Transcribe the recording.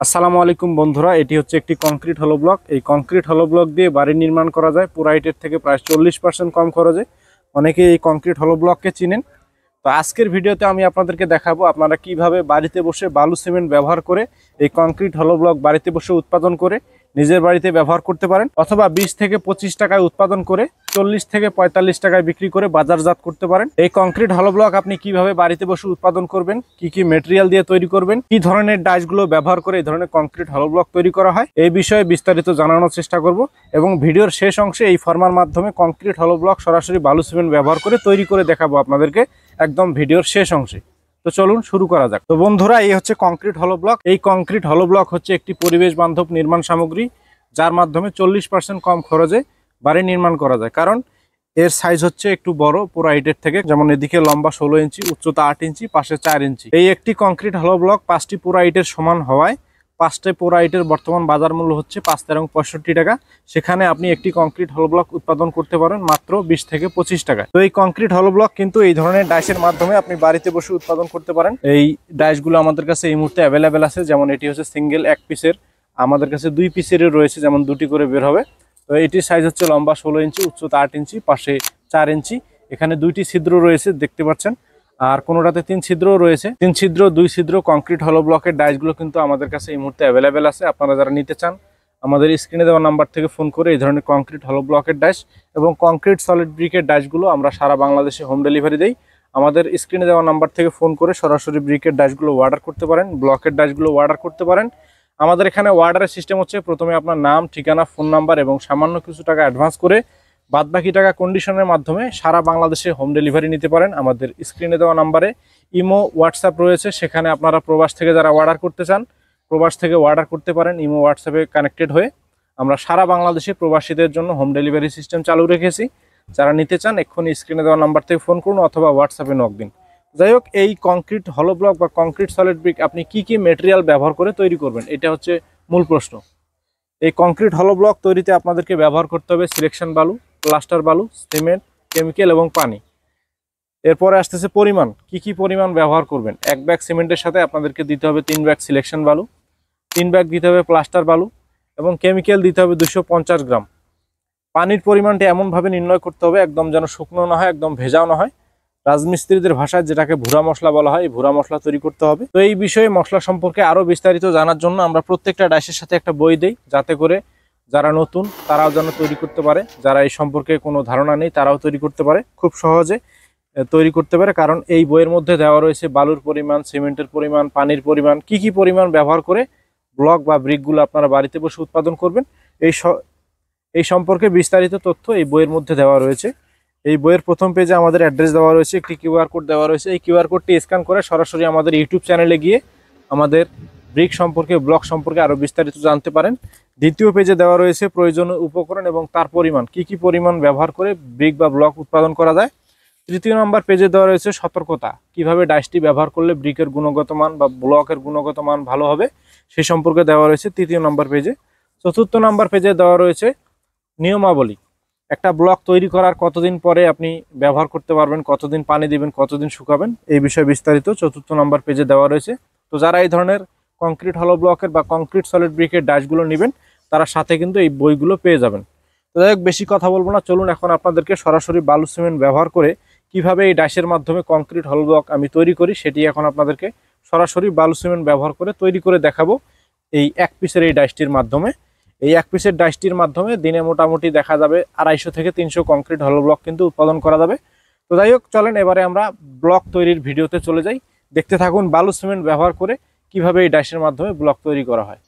আসসালামু আলাইকুম বন্ধুরা, এটি হচ্ছে একটি কংক্রিট হলো ব্লক। এই কংক্রিট হলো ব্লক দিয়ে বাড়ি নির্মাণ করা যায় পুরা ইটের থেকে প্রায় 40% কম খরচে। অনেকে এই কংক্রিট হলো ব্লককে চিনেন। তো আজকের ভিডিওতে আমি আপনাদেরকে দেখাবো আপনারা কিভাবে বাড়িতে বসে বালু সিমেন্ট ব্যবহার করে এই কংক্রিট হলো ব্লক বাড়িতে বসে উৎপাদন করে নিজের বাড়িতে ব্যবহার করতে পারেন, অথবা 20 থেকে 25 টাকায় উৎপাদন করে 40 থেকে 45 টাকায় বিক্রি করে বাজারজাত করতে পারেন। এই কংক্রিট হলো ব্লক আপনি কিভাবে বাড়িতে বসে উৎপাদন করবেন, কি কি মেটেরিয়াল দিয়ে তৈরি করবেন, কি ধরনের ডাইসগুলো ব্যবহার করে এই ধরনের কংক্রিট হলো ব্লক তৈরি করা হয়, এই বিষয়ে বিস্তারিত জানানোর চেষ্টা করব। এবং ভিডিওর শেষ অংশে এই ফর্মার মাধ্যমে কংক্রিট হলো ব্লক সরাসরি বালু সিমেন্ট ব্যবহার করে তৈরি করে দেখাবো আপনাদেরকে একদম ভিডিওর শেষ অংশে। তো চলুন শুরু করা যাক। তো বন্ধুরা, এই হচ্ছে কংক্রিট হলো ব্লক। এই কংক্রিট হলো ব্লক হচ্ছে একটি পরিবেশ বান্ধব নির্মাণ সামগ্রী, যার মাধ্যমে 40% কম খরচে বাড়ি নির্মাণ করা যায়। কারণ এর সাইজ হচ্ছে একটু বড় পুরো ইটের থেকে, যেমন এদিকে লম্বা 16 ইঞ্চি, উচ্চতা 8 ইঞ্চি, পাশে 4 ইঞ্চি। এই একটি কংক্রিট হলো ব্লক 5টি পুরা ইটের সমান হওয়ায় 5টে পুরা ইটের বর্তমান বাজার মূল্য হচ্ছে 5/65 টাকা। সেখানে আপনি একটি কংক্রিট হলো ব্লক উৎপাদন করতে পারেন মাত্র 20 থেকে 25 টাকায়। তো এই কংক্রিট হলো ব্লক কিন্তু এই ধরনের ডাইসের মাধ্যমে আপনি বাড়িতে বসে উৎপাদন করতে পারেন। এই ডাইসগুলো আমাদের কাছে এই মুহূর্তে অ্যাভেলেবেল আছে। যেমন এটি হচ্ছে সিঙ্গেল 1 পিসের, আমাদের কাছে 2 পিসেরও রয়েছে, যেমন 2টি করে বের হবে। তো এটির সাইজ হচ্ছে লম্বা 16 ইঞ্চি, উচ্চতা 8 ইঞ্চি, পাশে 4 ইঞ্চি। এখানে 2টি ছিদ্র রয়েছে দেখতে পাচ্ছেন, আর কোনোটাতে 3 ছিদ্রও রয়েছে। 3 ছিদ্র 2 ছিদ্র কংক্রিট হলো ব্লকের ডাইসগুলো কিন্তু আমাদের কাছে এই মুহূর্তে অ্যাভেলেবেল আছে। আপনারা যারা নিতে চান আমাদের স্ক্রিনে দেওয়া নাম্বার থেকে ফোন করে এই ধরনের কংক্রিট হলো ব্লকের ডাইস এবং কংক্রিট সলিড ব্রিকের ডাইসগুলো আমরা সারা বাংলাদেশে হোম ডেলিভারি দেই। আমাদের স্ক্রিনে দেওয়া নাম্বার থেকে ফোন করে সরাসরি ব্রিকের ডাইসগুলো অর্ডার করতে পারেন, ব্লকের ডাইসগুলো অর্ডার করতে পারেন। আমাদের এখানে অর্ডারের সিস্টেম হচ্ছে প্রথমে আপনার নাম, ঠিকানা, ফোন নাম্বার এবং সামান্য কিছু টাকা অ্যাডভান্স করে বাদবাকি টাকা কন্ডিশনের মাধ্যমে সারা বাংলাদেশে হোম ডেলিভারি নিতে পারেন। আমাদের স্ক্রিনে দেওয়া নাম্বারে ইমো, হোয়াটসঅ্যাপ রয়েছে, সেখানে আপনারা প্রবাস থেকে যারা অর্ডার করতে চান প্রবাস থেকে অর্ডার করতে পারেন। ইমো, হোয়াটসঅ্যাপে কানেক্টেড হয়ে আমরা সারা বাংলাদেশে প্রবাসীদের জন্য হোম ডেলিভারি সিস্টেম চালু রেখেছি। যারা নিতে চান এক্ষুনি স্ক্রিনে দেওয়া নাম্বার থেকে ফোন করুন অথবা হোয়াটসঅ্যাপে নক দিন। যাই হোক, এই কংক্রিট হলো ব্লক বা কংক্রিট সলিড ব্রিক আপনি কি কি মেটেরিয়াল ব্যবহার করে তৈরি করবেন, এটা হচ্ছে মূল প্রশ্ন। এই কংক্রিট হলো ব্লক তৈরিতে আপনাদেরকে ব্যবহার করতে হবে সিলেকশন বালু, প্লাস্টার বালু, সিমেন্ট, কেমিক্যাল এবং পানি। এরপরে আসতেছে পরিমাণ, কি কি পরিমাণ ব্যবহার করবেন। 1 ব্যাগ সিমেন্টের সাথে আপনাদেরকে দিতে হবে 3 ব্যাগ সিলেকশন বালু, 3 ব্যাগ দিতে হবে প্লাস্টার বালু এবং কেমিক্যাল দিতে হবে 250 গ্রাম। পানির পরিমাণটা এমনভাবে নির্ণয় করতে হবে একদম যেন শুকনো না হয়, একদম ভেজাও না হয়। রাজমিস্ত্রিদের ভাষায় যেটাকে ভুরা মশলা বলা হয়, এই ভুরা মশলা তৈরি করতে হবে। তো এই বিষয়ে মশলা সম্পর্কে আরও বিস্তারিত জানার জন্য আমরা প্রত্যেকটা ডাইসের সাথে একটা বই দেই, যাতে করে যারা নতুন তারাও যেন তৈরি করতে পারে, যারা এই সম্পর্কে কোনো ধারণা নেই তারাও তৈরি করতে পারে, খুব সহজে তৈরি করতে পারে। কারণ এই বইয়ের মধ্যে দেওয়া রয়েছে বালুর পরিমাণ, সিমেন্টের পরিমাণ, পানির পরিমাণ, কি কি পরিমাণ ব্যবহার করে ব্লক বা ব্রিকগুলো আপনারা বাড়িতে বসে উৎপাদন করবেন, এই সম্পর্কে বিস্তারিত তথ্য এই বইয়ের মধ্যে দেওয়া রয়েছে। এই বইয়ের প্রথম পেজে আমাদের অ্যাড্রেস দেওয়া রয়েছে, একটি কিউআর কোড দেওয়া রয়েছে। এই কিউআর কোডটি স্ক্যান করে সরাসরি আমাদের ইউটিউব চ্যানেলে গিয়ে আমাদের ব্রিক সম্পর্কে, ব্লক সম্পর্কে আরও বিস্তারিত জানতে পারেন। দ্বিতীয় পেজে দেওয়া রয়েছে প্রয়োজনীয় উপকরণ এবং তার পরিমাণ, কি কি পরিমাণ ব্যবহার করে ব্রিক বা ব্লক উৎপাদন করা যায়। তৃতীয় নম্বর পেজে দেওয়া রয়েছে সতর্কতা, কিভাবে ডাইসটি ব্যবহার করলে ব্রিকের গুণগত মান বা ব্লকের গুণগত মান ভালো হবে, সেই সম্পর্কে দেওয়া রয়েছে 3য় নম্বর পেজে। 4র্থ নম্বর পেজে দেওয়া রয়েছে নিয়মাবলী, একটা ব্লক তৈরি করার কতদিন পরে আপনি ব্যবহার করতে পারবেন, কতদিন পানি দিবেন, কতদিন শুকাবেন, এই বিষয়ে বিস্তারিত 4র্থ নম্বর পেজে দেওয়া রয়েছে। তো যারা এই ধরনের কংক্রিট হলো ব্লকের বা কংক্রিট সলিড ব্রিকের ডাইসগুলো নেবেন তারা সাথে কিন্তু এই বইগুলো পেয়ে যাবেন। তো যাই হোক, বেশি কথা বলবো না, চলুন এখন আপনাদেরকে সরাসরি বালু সিমেন্ট ব্যবহার করে কিভাবে এই ডাইসের মাধ্যমে কংক্রিট হলো ব্লক আমি তৈরি করি সেটি এখন আপনাদেরকে সরাসরি বালু সিমেন্ট ব্যবহার করে তৈরি করে দেখাবো। এই 1 পিসের এই ডাইসটির মাধ্যমে, এই 1 পিসের ডাইসটির মাধ্যমে দিনে মোটামুটি দেখা যাবে 250 থেকে 300 কংক্রিট হলো ব্লক কিন্তু উৎপাদন করা যাবে। তো যাই হোক, চলেন এবারে আমরা ব্লক তৈরির ভিডিওতে চলে যাই। দেখতে থাকুন বালু সিমেন্ট ব্যবহার করে কিভাবে এই ডাইসের মাধ্যমে ব্লক তৈরি করা হয়।